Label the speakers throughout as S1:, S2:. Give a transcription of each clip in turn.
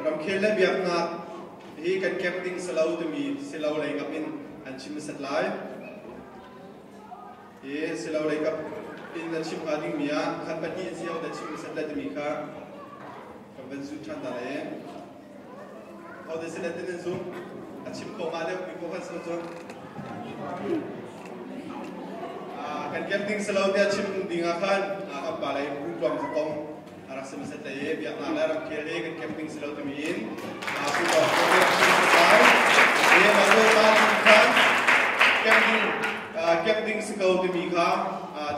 S1: ram khel le biak na hi kan captain salau tu mi silau lai kapin an chim sat lai silau lai kap in na chim ading mia khan pa ni siau da chim sat la tu mi kha kan ban su chan da le au de se la ten zu a chim ko ma le mi ko kan so zo kan captain salau dia chim dinga khan a ba lai pu kwam tong arak semeset lagi, biar nala ram kiri kan camping selalu temin. Aku bawa kiri selesai. Dia baru kan camping selalu temin kah,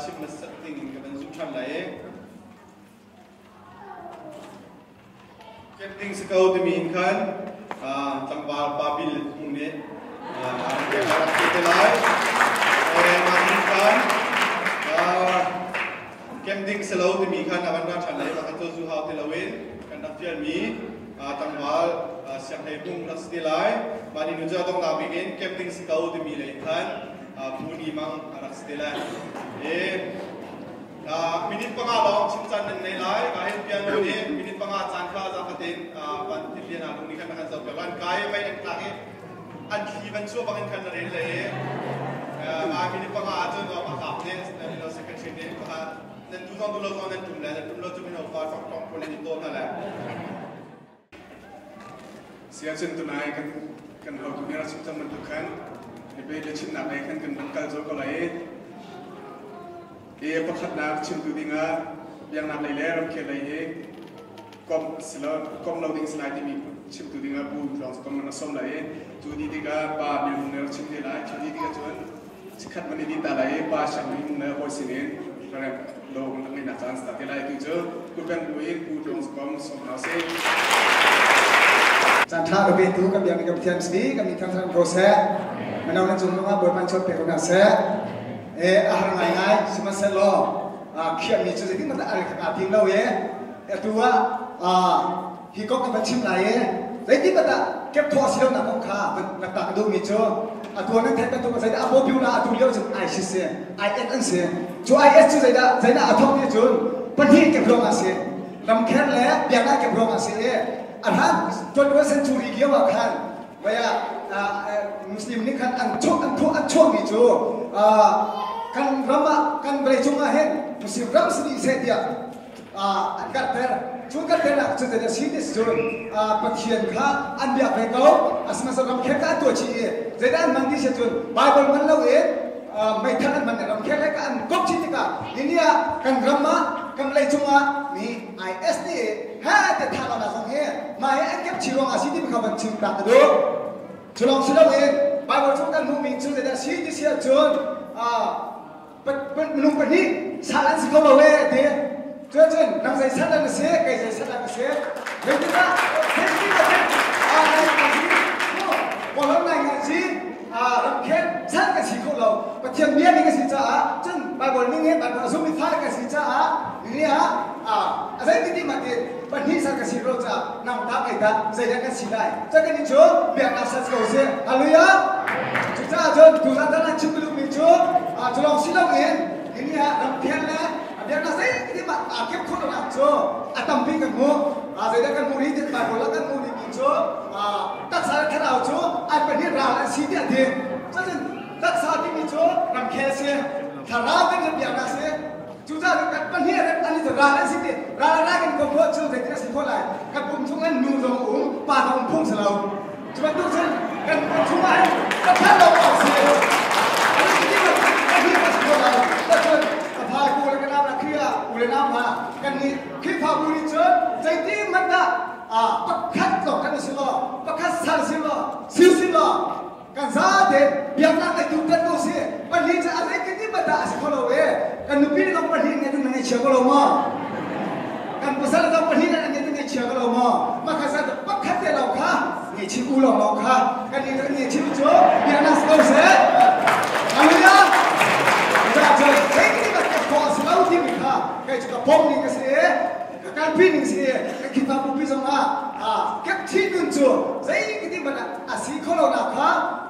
S1: cip meset tingin keban sucan lagi. Camping selalu temin kan, tambah babil mungkin. Kita lagi, orang makan. Camping selalu demi kan awan rancang lain akan tu zuhau telawin kan nafian mi tanggal siang hebung rastilai mani nuja dong nabiin camping selalu demi lain kan puni mang rastilai minit pengalong cincan dan nilai kahit pian ni minit pengacan kah zapatin ban tilian alung ni kan akan zapalan kaya baik yang lagi anti bansu bagian kan dari lain minit pengacan tu apa kapten dari lo second ni dan tu orang dulu orang tu lah, dan dulu tu minum faktor komponen itu lah. Siapa tu naik kan hal tu ni rasa macam mendukan, lebih dia cina naik kan bengkal jauh lain. Pakat nak cina tu dengar yang nak leher ke lain, kom loading slide ni cina tu dengar pun langsung kom nasom lain. Jadi tiga pa minum cina lain, jadi tiga cuan sekat meniti lain pa syamin minum hoisinin. Kerana lo nak nak chance tapi lah itu je, bukan buat putong sekom somnasi.
S2: Jangan lebih tu kami yang kemudian sini kami tentang proses, menawan jumlah buat pancot pekunase, ahang ngai semasa lo, kiam ni jadi mana ada tinggal dua, hikok apa cim lain, jadi mana kep tuas lo nak kah, nak tak dulu mijo. Atuan yang terkait tu saya dah apa biula atuan dia macam ISIS, INS, jo IS tu saya dah atom dia jun, pergi ke belum masih, ramkan le, biar nak ke belum masih, arhan 21st century dia makan, bayar Muslim ni kan ancok ni jo, kan ramah kan berjumpa hen, Muslim ram sendiri saya dia, angkat ter. Juga tidak jadi sinis jun petian kah ambil rekau asmasa ram kerja tu cie jadi mandi sejun Bible malau mereka mana ram kerja kan kop citi kah ini ya kan ramah kan mulai cuma ni IS ni ada thang ada sanghe mai angkat cirong asidi berkawan cinta tu curang silau Bible cuma kan mumi tu jadi sinis sejun menung perni salah sih kau bawa dia Tuan, nang saya sadar ke saya, kaya saya sadar ke saya. Yang kita, kalau naik ngaji, ramken, saya kasih kalau, macam dia ni kasih cah, jen, Bible ni, Bible asumsi faham kasih cah, ini saya tidak mati, pani saya kasih roja, nang tak kita, saya kasih lagi. Jadi ni jo, biar nasihat kau saya, haleluya. Kita jen, tuhan tanah cipuluk ni jo, tolong silau ini ramken lah. Yang nasi ini mak akhir kau nak jo, atam pinggan mu, saya kan muri di Bible kan muri jo, tak salah kerana jo, apa ni rakyat sini ada, jadi tak salah ini jo, ramken saya, kerana ni biar nasi, juga apa ni ada ni tu rakyat sini, rakyat kan kau buat jo, jadi nasi kau lain, kan punjungan nurung, padang pun selalu, cuma tu kan punjungan, kan kalau masih, ini nasi kau lain, betul. Aku lagi nak kira, boleh nama kan ni kita boleh cer, jadi mana pakat lo kan silo, pakat sar silo, silo kan zade biar nak itu kan tu sih, pergi je ada kita mana sekolah kan nubi nak pergi ni tu nanti sekolah mah, kan pasal nak pergi nanti tu nanti sekolah mah, maka saya pakat dia lo kah, ni cikgu lo kah, kan ni cikgu jo biar nak sekolah sih, haleluya, jadi selalu di mereka, kayak juga bom ni kesini, kalbi ni kesini, kita bubi sama, kep cium jo, saya ini kita mana asih kalau nak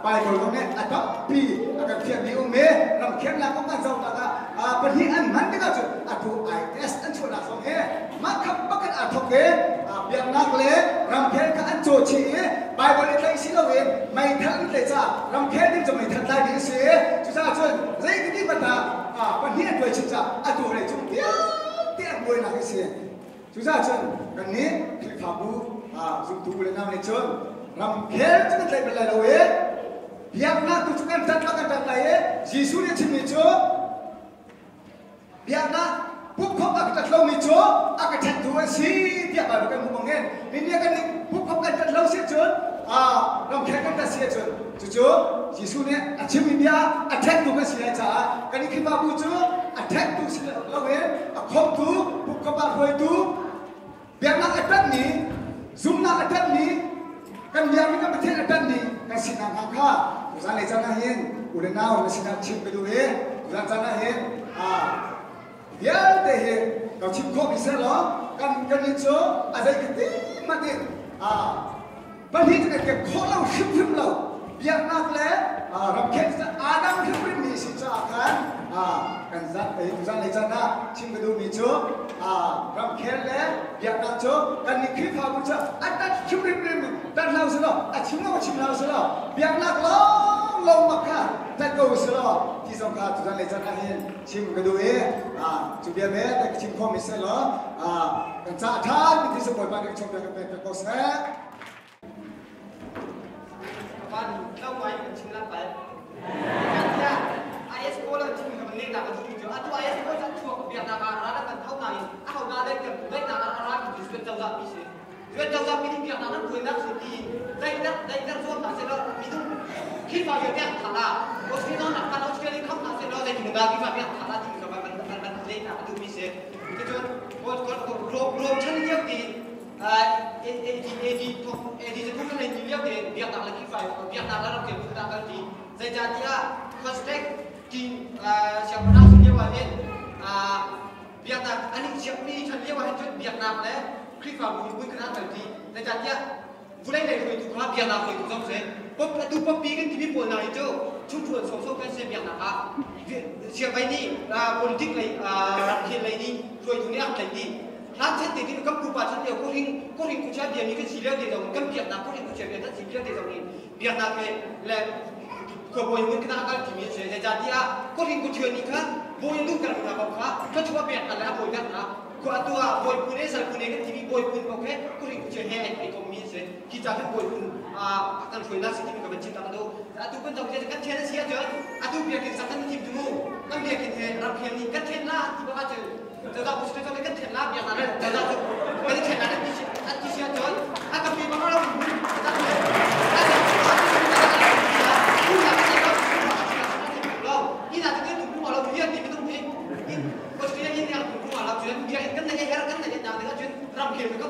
S2: baik kalau ni ada pi, akan tiap di umeh, ramken nak kau kan jauh nak, perhian mana kita jo, aku IS ancu nak song maka pakai atok biar nak le, ramken รำแค่ที่จะไม่ทันได้ดีเสียจุดจ้าจนเรื่องที่มันวันนี้ตัวชิดจ้าตัวเลยจุดเดียวเตี้ยมวยหนักเสียจุดจ้าจนกันนี้คลิปภาพดูจุดดูเลยน้ำในจนรำแค่จะเป็นอะไรเป็นอะไรเราเองเบียร์นักตุกกันจัดมากันจัดอะไรยิสุเนี่ยชิมิโจเบียร์นักพวกเขาอาจจะเล่ามิโจอาจจะชัดตัวสิเบียร์แบบกันมุมมองเงี้ยนี่กันนี่พวกเขากันจัดเล่าเสียจนรำแค่กันจัดเสียจนจู่ยิสุเนี่ยอาชิมิเบียร์อาแทกตัวกันเสียจ้ากันนี่คือมาบูโจอาแทกตัวเสียเราเองคบตัวพวกเขาบ้าหอยตัวเบียร์นักอาแทกนี้ซุ่มนักอาแทกนี้กันเบียร์ไม่กันประเทศอาแทกนี้กันสินังหักข้าUsan leca nahin, udah nahu mesin chip bedu usan nahin, dia deh, kau chip kau bisa loh, kan itu, ada kita mati, balik ke kau lau chip lau, biar nak le, rakyat Adam chip ni sih kan, kan usan leca na chip bedu itu, rakyat le, biar nak jo, kan nikah aku jo, ada chip ni, dan lau selo, chip lau selo, biar nak lo. Long maka tak kau selo di sangka tu dan lejar kahin sim kedua cuba ber tak sim komis selo kan cakap di sebuah bank coba ke kau saya
S3: kan kau main sim lapai ya ayat sekolah sim kebening nak tu atau ayat sekolah cuak biar nak arah kan tahu nai aku nak ada ke baik nak arah tu sudah jauh bisa sudah jauh ini biar nak kau nak sedihได้ส่วนต่างเสร็จแล้วมีทุกคิดว่าอย่างนี้ฐานะโอเคน้องหนักการเอาเชื่อที่เขาหนักเสร็จแล้วในถึงการคิดว่าเนี่ยฐานะจริงกับมันเล่นหนักดูมีเสียก็จนรวมชั้นเรียกดีเอดีจะพูดอะไรเรียกดีเบียร์ต่างเลยคิดว่าเบียร์ต่างแล้วเราเก็บพูดต่างกันดีในจานที่คอนสแตรกจริงเชียร์พนักเรียกว่าเนี่ยเบียร์ต่างอันนี้เชียร์นี่ฉันเรียกว่าให้จุดเบียร์ต่างแล้วคิดว่าบุญขนาดดีในจานที่Vulai dari itu kalau biar nak itu sama saya, tu pergi kan TV pun nak itu, cuma sosok kan saya biar nak, siapa ini politik lagi, rakyat lagi, soal dunia lagi, rakyat ini kan kupasan dia, koring kucing dia ni kan silat dia dong, kan biar nak koring kucing dia kan silat dia dong ni, biar nak le keboi mungkin kena akan TV saya jadi koring kucing ni kan, boi itu kan apa, kan cuma biar nak lah boi nak. Kau tua boy punya sel punya kan TV boy pun oke, kuring kucing head ekonomi se, kita kan boy pun akan cuy nasi TV kebencian cinta tu, atu pun tahu kan channel siapa jual, atu biar kita kan TV dulu, kan biar kita rakyat ni kan channel tiba aja, jadi aku sudah kan channel biar mana, jadi tu, kan channel ni siapa jual, akan biar mana orang, ini nanti kan tunggu malam dia TV tu ni, pasti yang ini yang chuyện việc cái này hay cái này nhà thì có chuyện làm kiểu các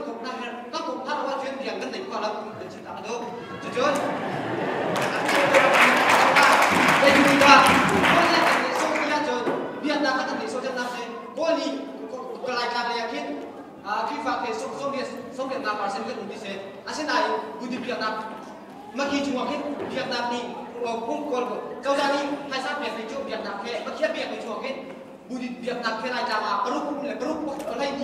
S3: cục ta là chuyện việc cái này qua là mình chỉ tạo đâu chứ đây chúng ta có lẽ là cái số kia rồi việc là các thằng số chân nam này có gì cái lại làm này khi vào cái số việc làm phải xem cái gì thế sẽ này bùi việc làm mà khi chúng ta việc làm đi cũng còn câu ra đi hay sao việc thì chỗ việc làm thế mà khi việc thì chỗ cái budi biar nak kena jama perut lagi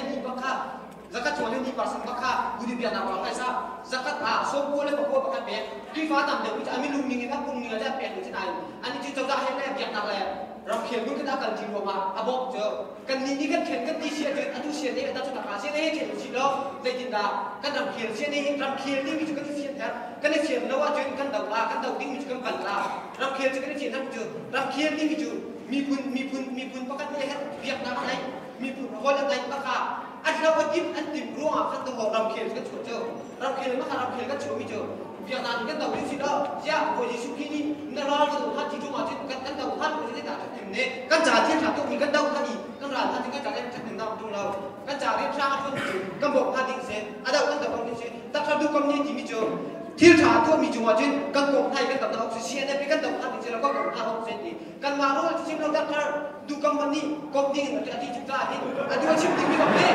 S3: ni bakha zakat cuma ni persen bakha budi biar nak orang kaisa zakat so boleh bawa bakha be kifa tam de kita amin lumi kita pun ni ada pe ni cina ani cerita dah hele biar nak le ram khel pun kita akan jiwa ma abok je kan ni kan khel kan di sia je atu sia ni atu tak sia ni khel si lo dai tinda kan ram khel sia ni ram khel ni juga di sia kan ni sia lawa je kan dau ding juga kan la ram khel je kan sia nak je ram khel ni jugaมีพุนประกันไม่ให้เบียดนักไหนมีพุนคนอะไรบ้างค่ะอันเราก็ยิ้มอันติ่มร่วงขั้นตัวรำเคียนก็ชวนเจอรำเคียนบ้างค่ะรำเคียนก็ชวนไม่เจอเบียดนักกันตัวยิ่งสิเราเจ้าโอ้ยสุขีนี่นั่นเราจะท่านที่จู่มาที่กันตัวท่านก็จะได้ด่าถึงเนี่ยกันจ่าที่ถามตัวมีกันตัวท่านอีกกันร้านท่านที่ก็จะได้ถึงเราดูเรากันจ่าเรียกช่างคนกันบอกท่านดิ้งเสียอันเรากันตัวคนดิ้งเสียแต่ถ้าดูคนนี้ที่ไม่เจอที่ถามตัวมีจู่มาที่กันกบไทยกันตัวเราเสียเนี่ยไปกันตัวท่านดิ้งเสียเราก็กบท่านหกเซนดีกันมารู้ที่เราดักดูกำมันนี่กบดิ้งเราจะที่จุดได้เห็นอันนี้ว่าชิมดิ้งไม่ต้องเล่น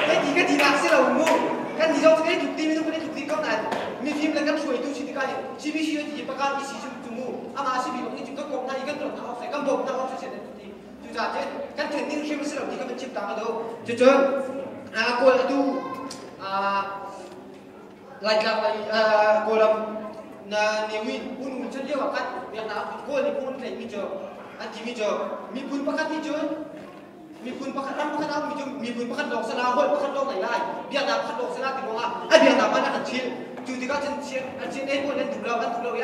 S3: ไอ้ที่ก็ที่รักเสียเราโง่กันที่เราจะได้ถูกตีไม่ต้องได้ถูกตีก็ได้มีฟิล์มแล้วกันช่วยดูชีวิตกันชีวิตชีวิตที่ประกันอีสีจุดมูอามาชีวิตของนี่จุดก็กบไทยกันตัวท่านหกเซนกันบอกท่านหกเซนเนี่ยที่จุดได้เห็นกันเทรนนิ่งชีวิตเสียเราที่ก็เป็นชิมตามมาดูจะเจอกูดูlagi kolam na newi un chân liu kan biar na ko ni pun nei mi jo anti mi jo mi pun pakat mi jo mi pun pakat ram pakat am mi jo mi pun pakat dok sala hoi pakat dok nei lai biar na pakat dok sala ti mo a ai biar na pa na kan chi chu ti ka chen chen an chen nei ko len tu la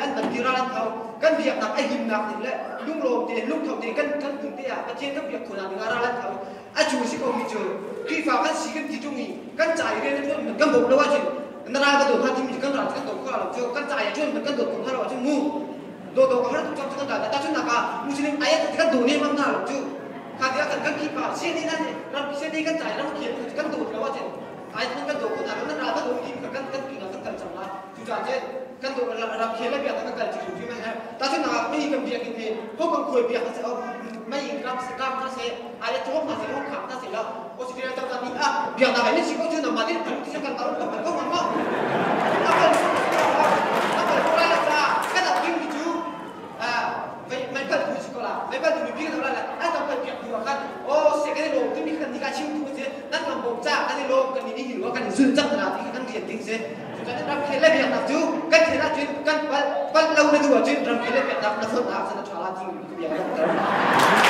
S3: an ban ti ra lan thau kan biar na ai him na ni le lung lo te lung thau te kan kun te a chen ka biar ko na ni ra lan thau a chu si ko mi jo khi fa kan si kan ti chung ni kan chai re ne mon kan bo lo wa chi na ra ka do ha ti mi kan ra kan do ko la jo kan chai chu mon kan do ko ha ro chu mu do ha tu chom kan da ta chu na ka muslim ayat kan do ne man na chu ka dia kan ki pa si ni na ne ram si ni kan chai ram ki kan do lo wa chi ai kan do ko na ra ka do ki kan ki na kan cham la chu ja je kan do ram ki la bia kan chi chu ma ha ta chu na mi kan bia ki ne ho kan ko bia ka se auไม่รับสกัดนั่นเสียอะไรจะว่ามาเสียว่าขับนั่นเสียแล้วโอ้สิเดียวจะมีอ่ะเบียร์อะไรนี่สิก็ชื่อนำมาที่ผมที่จะกันตลอดกับมันก็มันก็แล้วก็อะไรล่ะก็ต้องกินมิจูไม่ก็ดูสิก็ล่ะไม่ก็ดูมีพี่ก็อะไรล่ะไอ้ต้องไปเบียร์ดูกันโอ้เสียกันในโลกที่มีกันที่การชิมทุกเสียนั่นลำบากจ้ากันในโลกกันนี่หิวกันซื้อจังขนาดที่กันเรียนจริงเสียกันรับเคล็ดเบียร์นับจูกันเคล็ดจุดกันวันเราในตัวจุดรับเคล็ดเบียร์นับนับเท่านับสนับชาลาจริงเบียร์นับกัน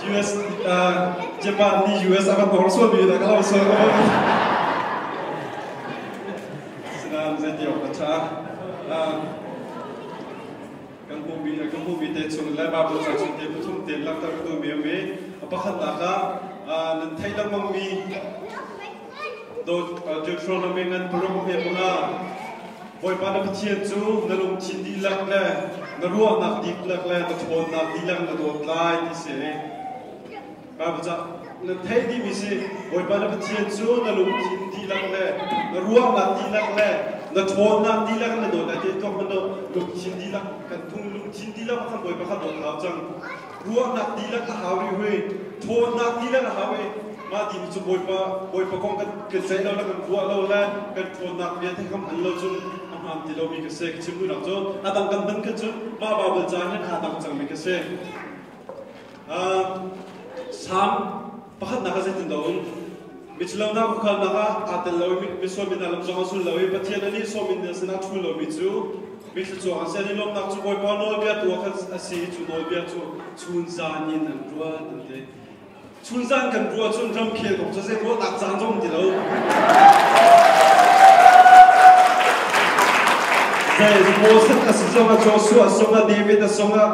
S1: US Japan di US akan boros lebih dah kalau senang jadi apa cah kan bumi tecung leh babu cacing te betul te lak tak tu meme apa kan laka nanti dah mami do Deuteronomy ngan perlu pemuna boy pada petian tu nalung cindi lak leh naruah nak dik lak leh nathon nak dilang nadot lai di sini babu cak nanti di misi boy pada petian tu nalung cindi lak leh naruah nak dilak leh nathon nak dilang nadot leh tu mana lung cindi lak kan tung lung cindi lak kan boy pakai dot hau cang ruah nak dilak hawi hui thon nak dilak hawi ma di chu boy pa kong kan sai lo la kan ruah lo la kan thon nak biar te kam an lo chu am ti lo mi ka se chim nu nak chu adang kan dan ka chu ma ba ba jan han adang chang mi ka se sam pahat na ka se tin daun michlo na ko khal na ka atel lo mi so mi na lam jong su lo mi pathian ani so mi na sana thu lo mi chu
S4: มีสุดส่วนเส้นลมนักจุบอยปอนอยเบียตัวกันสีจุนอยเบียจุชุนซานินรัวนั่นเองชุนซานกันรัวชุนรำเคียกับจะเส้นรัวหนักจานจงเดียวเจ้าโมเสสสิส่งกับโจชัวส่งกับเดวิดส่งกับ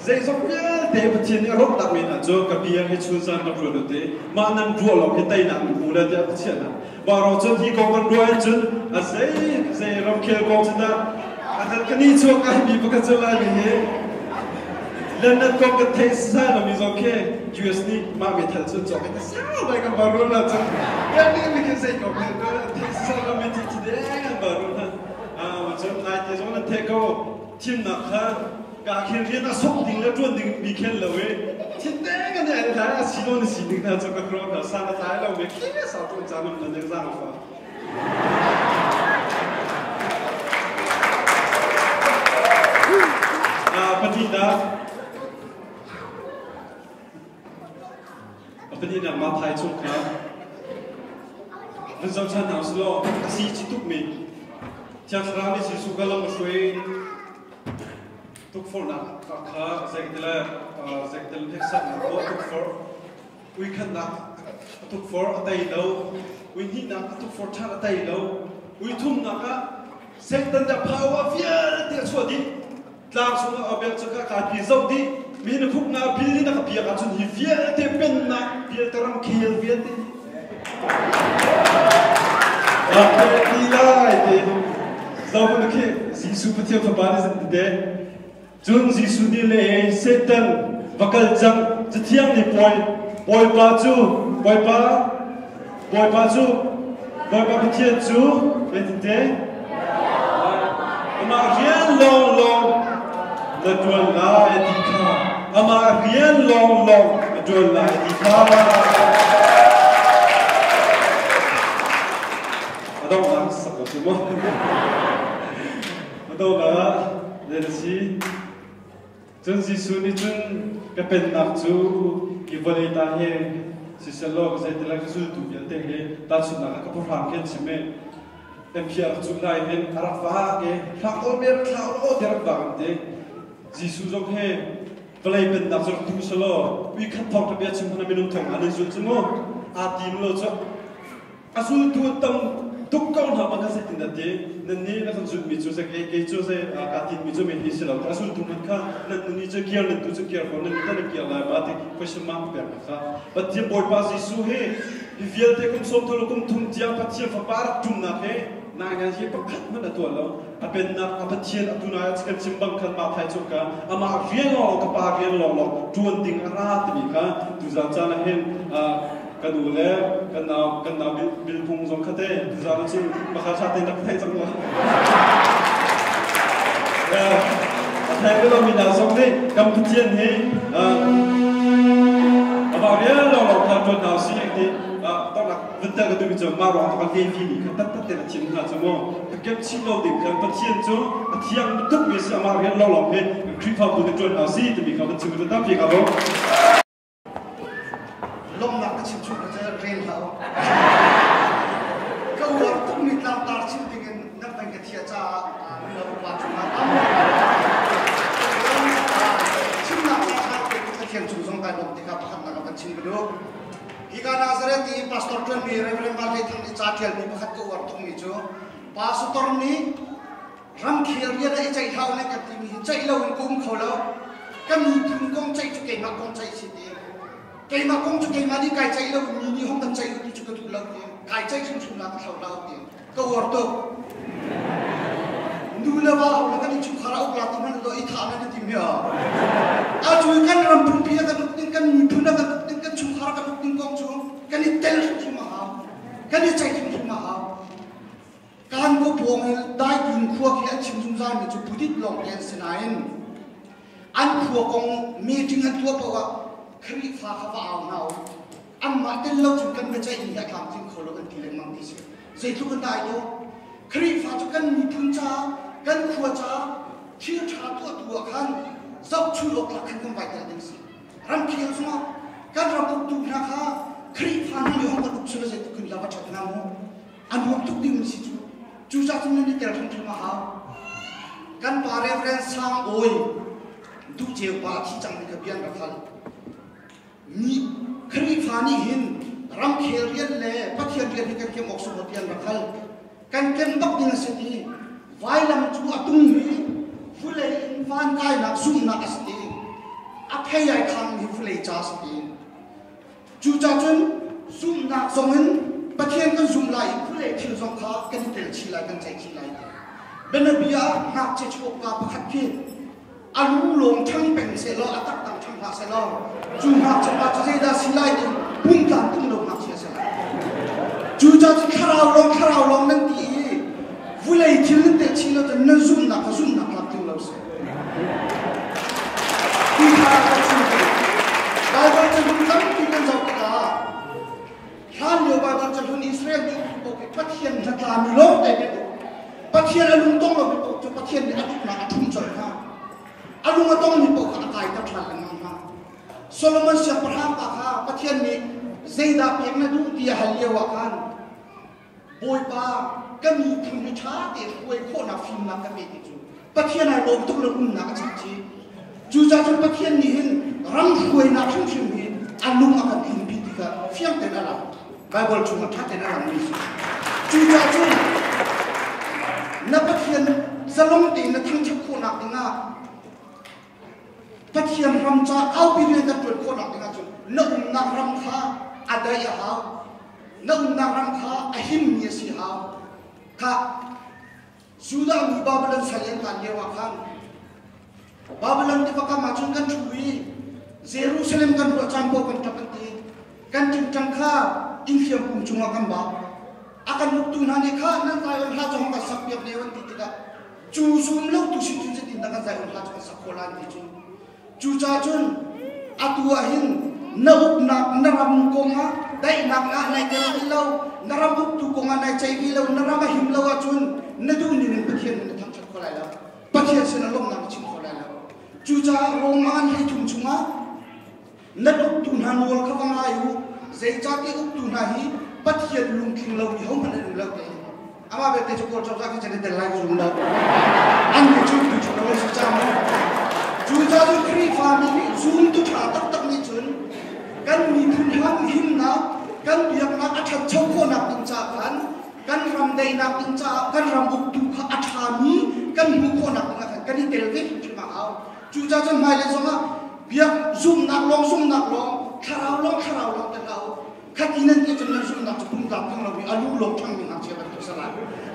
S4: เจ้าส่งเนี่ยเดวิดที่นี่รบตักมินะโจกับเบียร์ให้ชุนซานกับรัวนั่นเองมานั่งรัวเราให้ไต่หนังบูเลเดียเชียนะบาเราจนที่กองกันรัวจนเจ้ารำเคียกองชนะอาจารย์คนนี้ช่วงไอ้มีประกันจะไล่ไปเฮ้เล่นนัดกองกันเทสซ่าเรามีโอเค US นี่มาไม่ทันสุดจบไปก็ซ่าไปกันบารุน่ะจ้ะยังไม่แค่ใส่กองกันเทสซ่าเราไม่ที่เด้กันบารุน่ะวันจันทร์นายจะส่งนั่นเทโก้ทีมนักข่าวกาเขียนเรียนน่ะส่งดิ่งแล้วจวนดิ่งมีเขียนเลยทีมเด้กันเนี่ยท้ายสิโน่นสิดิ่งน่ะจะก็ครองกันซ่าท้ายเราไม่คิดว่าสาวตัวจ้ามันจะจ้างฟ้าPenina matai cukna, rezam sana slo, kasih cituk mi, tiap rami si sugalam masui, tuk for nak kakak, segdela heksan nak tuk for, weekend nak tuk for atai lau, weekend nak tuk for chan atai lau, weekend nak segdan dah power fiar tiap suadi, langsung abang cakap kaki zau di. Mina khúc na pili na kapia ka chun hi via te pen na pia taram khel via te pila te sau na ke jisu pathia phabani san te chun jisu ni le setan vakal jang jathiam ni poi pa chu poi pa pathia chu te ma rian long la tuan la etika ama rian long tuan la etika adau lang saklo sumo adau la lesi chun si suni chun kapen nak chu ki volei ta he si selo se tela su tu ya te he ta su na ka phang ken chime empia chu lai hen arafa ke thakol mer thao der bang te jisu jong he play pen da jong tu solo we khat thok ta bia chim na minum thong ani zu chumo a tim lo cho asul tu tam tuk kaun ha ma ka se tin da te nan ni na kan zu mi chu se ke chu se ka tin mi chu me hi se lo asul tu man kha nan ni chu kiar nan tu chu kiar ko nan ni kiar la ba te question mark per kha but ti boy pas jisu he viel te kum som tholo kum thum dia pathia fa par tum na he na nga ji pakhat man atwa lo apen na apathian atuna chkan chimbang khan ma thai chuka ama rian lo ka pa rian lo tuan ding ara ti ka tu za cha na hen kanu le kana bil phung jong khate tu za na chi ma kha cha te nak thai chang lo ya thai lo mi na song ni kam pathian he ama rian lo ka tu na si niต้องรักวิธีการดูวิจารณ์มาร้องตอนเรียนฟิลิปตัดแต่ละชิ้นนะจ๊ะโม่เก็บชิ้นเราเด็กกันเทียนจูเทียนทุกวิชามาเรียนเราหลอกเลยคลิปเขาดูในจวนเอาสิจะมีเขาเป็นชิ้นเป็นตั้งพี่ครับผม
S2: ลมหนักก็ชิ้นชุดก็จะเรียนเขาก็ว่าต้องมีตามตาชิ้นที่กันนักเป็นกระเทียจ้าเราว่าจุดนั้นชิ้นหนักนะครับเป็นกระเทียมจุดสองการลงที่เขาพัฒนากันชิ้นไปดูIka Nazareti pastor tuan mi Reverend Malay thang chatial mi pakhat ko war thung mi chu pastor ni ram khial ya dai chai thau na ka ti mi chai lo kum kholo ka mi thung kong chai chu ke ma kong chai si ti ke ma kong chu ke ma ni kai chai lo ni hong kan chai ti chu ka tu lo ti kai chai chu chu na ka thau lo ti ko war to nu la ba ho ka ni chu khara u la ti man lo I tha na ti mi a chu kan ram phun pi ka tu tin kan mi phun na ka tin kan chu khara ka tu tin kong chu kan ni tel chu ma ha kan ni chai chu ma ha kan ko pong dai tin khuwa ki an chim zum zai mi chu pudit long len sinain an khuwa kong meeting an tua pa wa khri fa kha wa au nau an ma tel lo chu kan me chai ni ya kam tin kholo kan ti leng mang ti se zai thu kan dai do khri fa chu kan mi phun cha kan khuwa cha chia cha tua kan zau chu lo ka kan vai ta ding si ram khial sma kan ram tu na kha khri fa na yo ka tu se tu kun la ba cha na mo an ho tu ding si chu cha tu ni ter thang ma ha
S5: kan pa reference sang oi du je pa chi chang ni ka bian ra khal ni khri phani hin ram khel rian le pathian rian hi kan ke mok su bian ra khal kan kem bak ding se ti vai lam chu atung hi fulei in van kai na sum na asti a phei ai khang hi fulei cha sti chu cha chun sum na song hin pathian kan sum lai fulei thil song kha kan tel chi lai kan chai chi lai benabia nak che chok ka pakhat ki alu long thang peng se lo atak tang thang ha se lo chu nak che pa che da silai ni pung tan tung lo nak che se la chu cha kharau long nang ti vulei thil te chi lo tan na zum na lak tung lo se ki ha ka chu ba ba che dum tam ki kan zau ka han yo ba ba che hun Israel ni ko ke pathian na ta mi lo te ke pathian alung tong lo ko chu pathian ni atuk na athum choi ha alung atong ni ko ka kai ta thal lang ha Solomon sia parham ka ha pathian ni zeida pek na du ti halia wa kan boy pa kami thum ni tha te boy ko na film na ka me ti chu pathian ai lo tuk lo na ka chak chi chu cha chu pathian ni hin ram khoi na thum thim hi alung akan thin pi ti ka fiang te na la Bible chu ma tha te na la ni chu cha chu na pathian zalong te na thang chak ko na tinga pathian ram cha au pi le da tol ko na tinga chu na ram kha adai ha na ram kha ahim ni si ha kha suda mi Babylon salen kan ye wa khan Babylon ti ka ma chung kan chui Jerusalem kan ro cham ko kan tapati kan chung chang kha infiam pum chunga kan ba akan muktu nani kha nan tayon ha chong ka sakyap lewan ti tika chu sum lo tu sin tin tin ka tayon ha chong sakholan ti chu chu cha chun atua hin na up na naram ko nga dai nak nga nai ke lo naram up tu ko nga nai chai ki lo naram him lo chun na du ni nin pathian na tham chat ko lai la pathian sin long na chim ko lai la chu cha roman hi chung chunga na up tu na nol kha wang ayu zai cha ke up tu na hi pathian lung king lo ni hom na lu lo ke ama be te chu ko chok sa ki chane de lai zum da an ni chu tu chu lo si cha mo chu cha chu kri family zum tu tha tak tak ni chun kan mi thun ham him na kan biak na athat chau ko na tin cha kan ram dei na tin cha kan ram up tu kha athami kan mu ko na kan ni tel ve chu ma au chu cha chu mai le zonga biak zum nak long kharau long ta lau khatinan ke chun zum nak pum ta pum lo bi alu long thang mi na che ba tu sala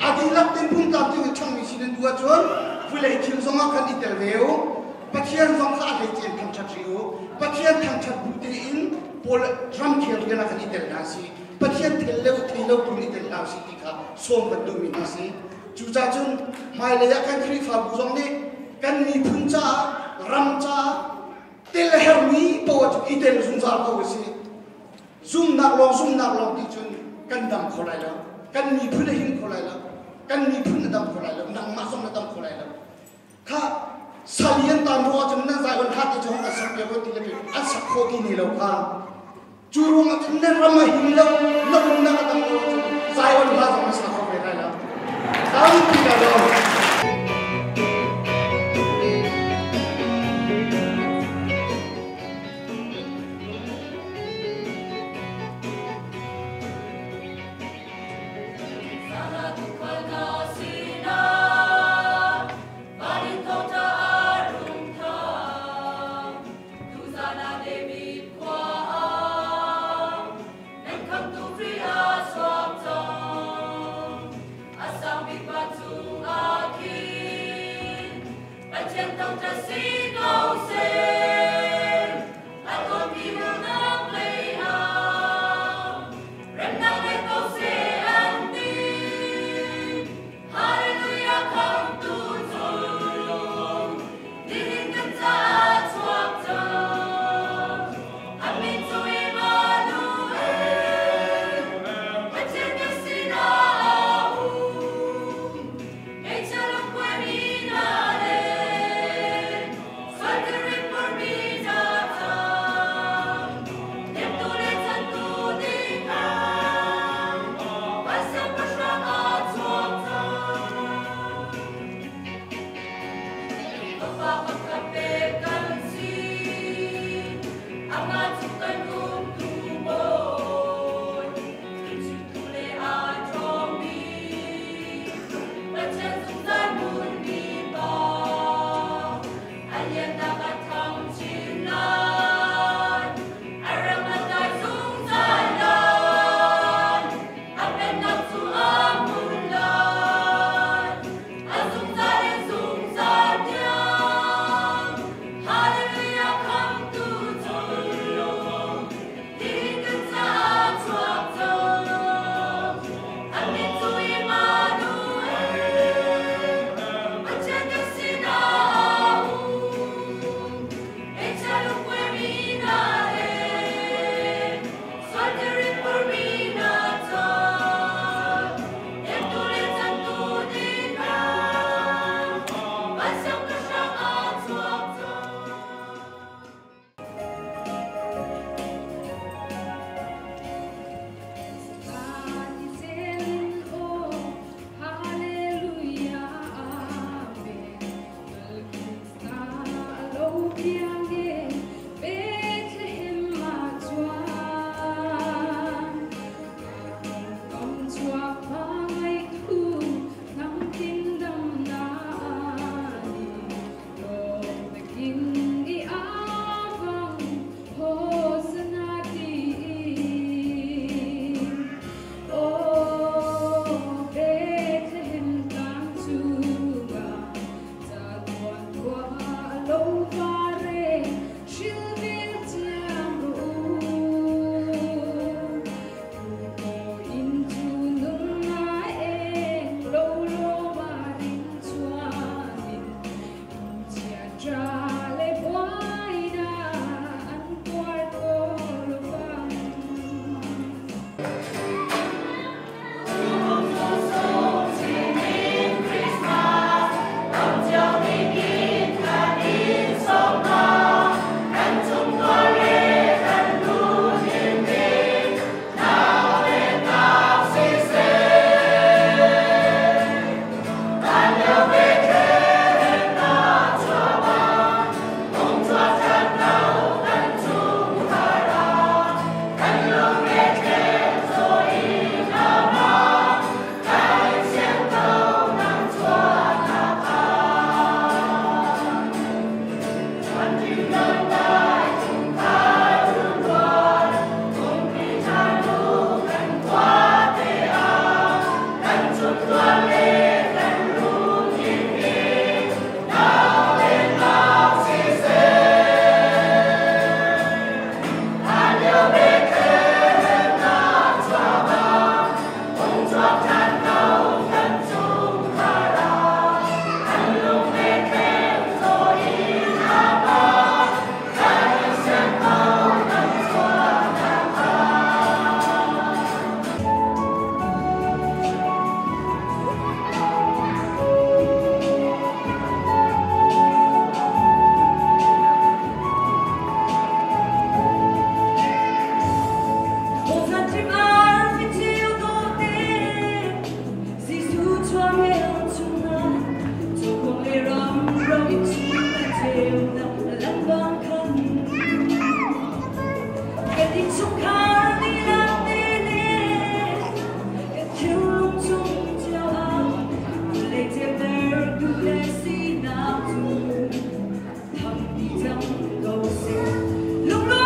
S5: adi lak tin pum ta tu thang mi sin du chon fulei thil zonga kan ni tel veo pathian zong kha le chen tham chat riu pathian tham chat bu te in pol drum khel gena kan ni tel na si pathian thil lo tu ni tel na si ti kha som ba du mi na si chu cha chun mai le ya kan khri fa bu zong ni kan ni phun cha ram cha tel her mi po chu i tel zum za ko si zum nak long ti chun kan dam kholai la kan ni phun hin kholai la kan ni phun dam kholai la nang ma som dam kholai la kha salian tan ro chun na zai on hat chong ka sak le ti le a sak kho ki ni lo kha churu ma chun na ram hin lo na ka dam ro chun zai on ha jong sak kho le la dam ti ka lo
S6: Hãy subscribe cho kênh Ghiền Mì Gõ để không bỏ lỡ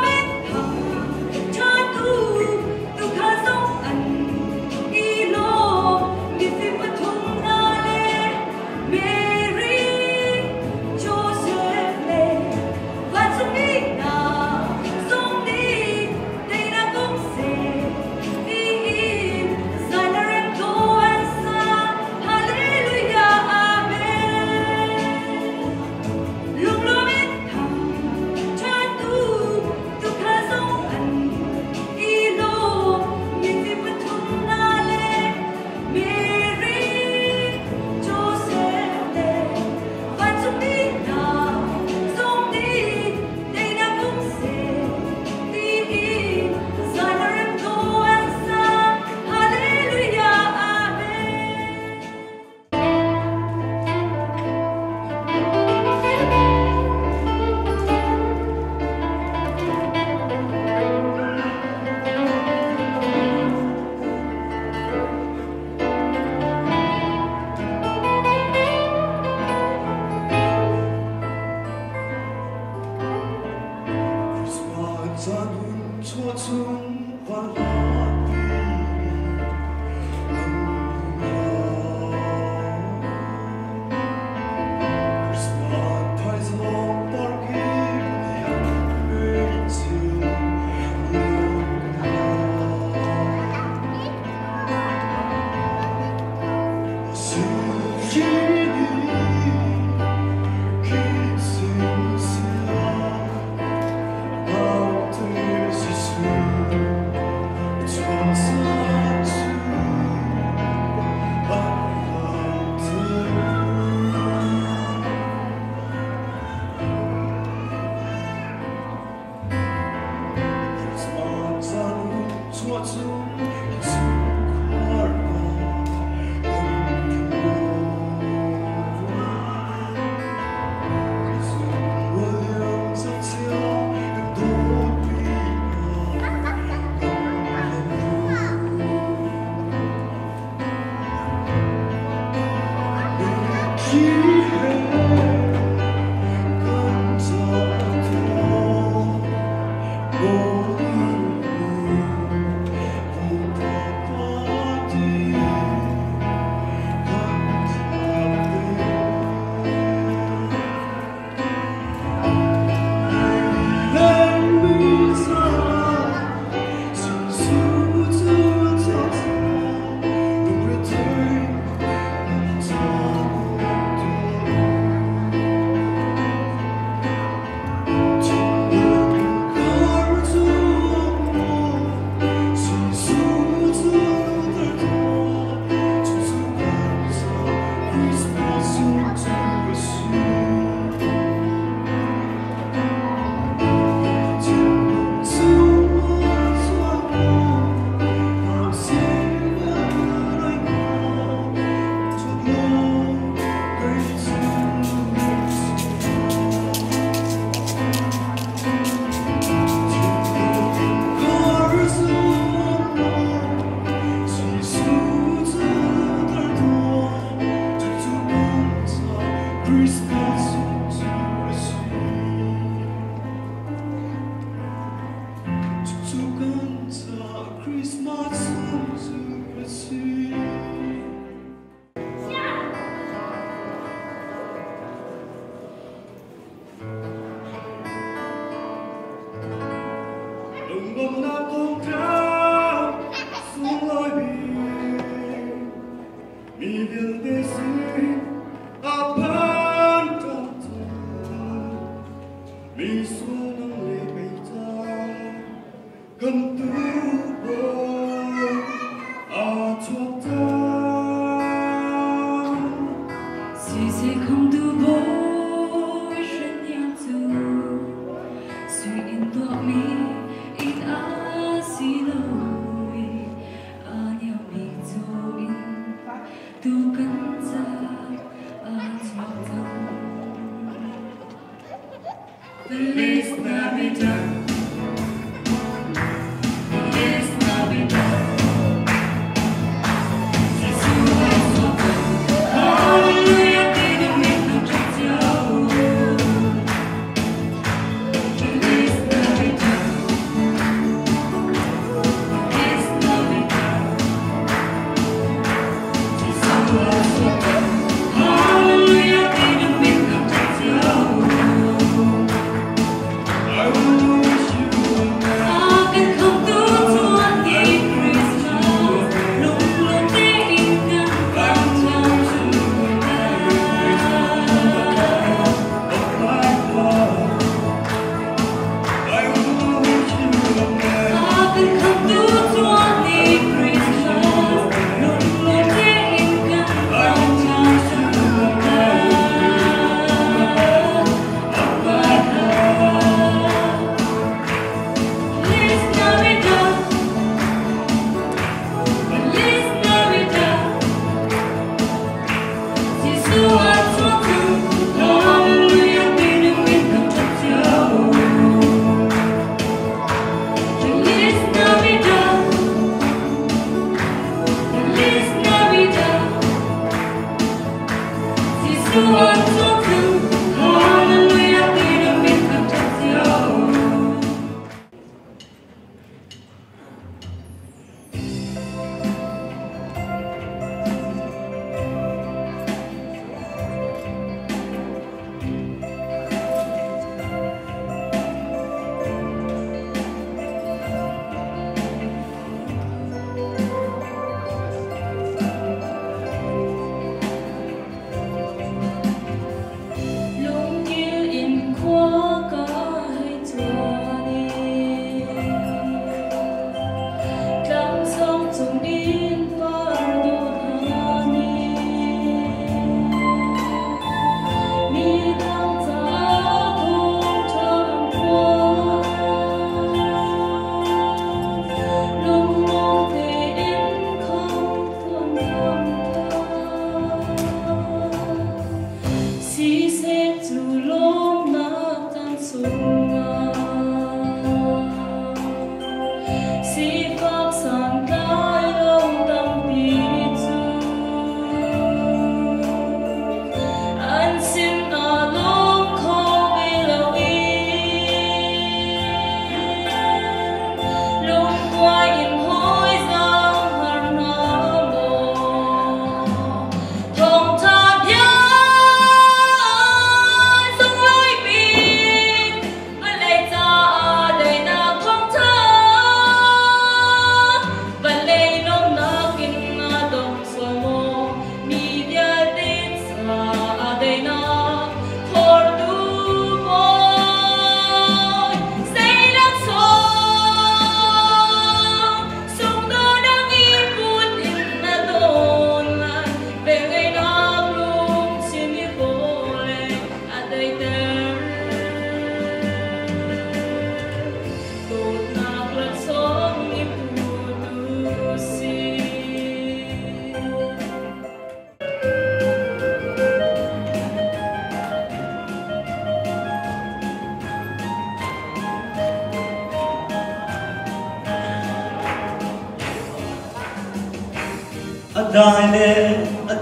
S6: đại lệ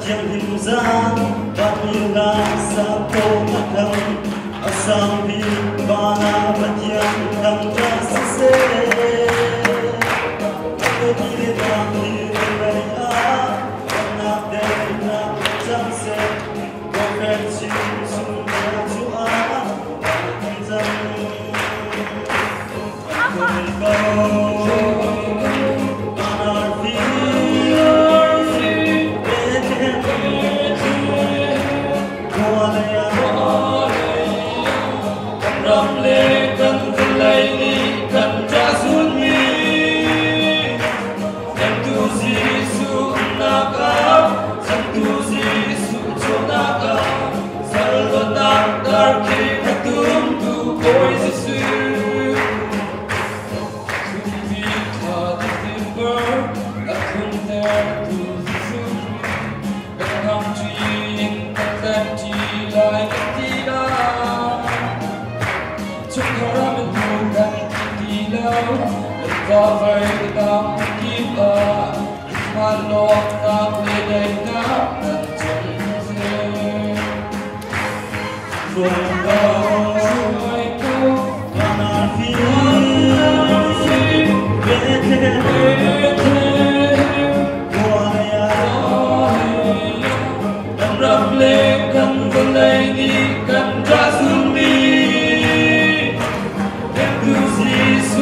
S6: thiêng hình dáng và như là sa tô mặt thầm sang vi và na và thiêng thầm ra sẽ tôi đi đến làm đi về á na đến na chẳng sẽ có phép chỉ xuống nhà chúa á rằng tôi câu
S7: có vậy ta kín ở mà lo ta về đây ta cần chân dê phương đâu rồi cô và na phi về thế qua đây đâm rập lên cần vươn lên đi cần ra xuống đi em cứ gì